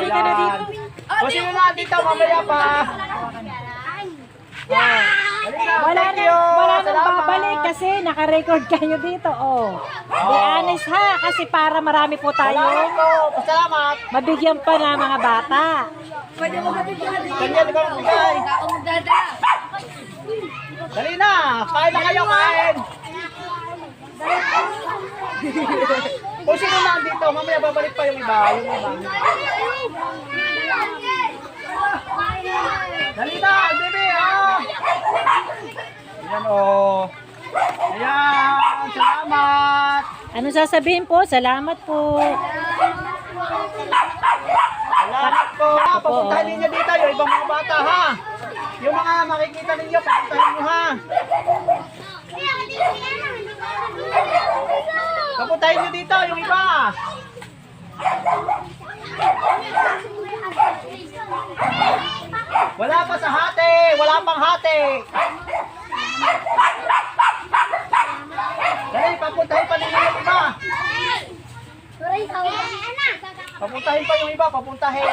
ka na dito. O sino na dito mamaya pa? Wala nang babalik kasi naka-record kayo dito. Oh. Be honest ha, kasi para marami po tayo. Salamat. Mabigyan pa na mga bata. Ganyan ka magbigay. Dali na, kain na kayo, kain. O sino na dito? Mamaya babalik pa yung iba. Dali na, bebe, ha? Ayan, o. Ayan, salamat. Ano sasabihin po? Salamat po. Salamat po. Papuntahin ninyo dito yung ibang mga bata, ha? Yung mga makikita ninyo, papuntahin nyo, ha? Papuntahin nyo dito yung iba. Wala pa sa hati. Wala pang hati. Dali, papuntahin pa ninyo yung iba. Papuntahin pa yung iba. Papuntahin.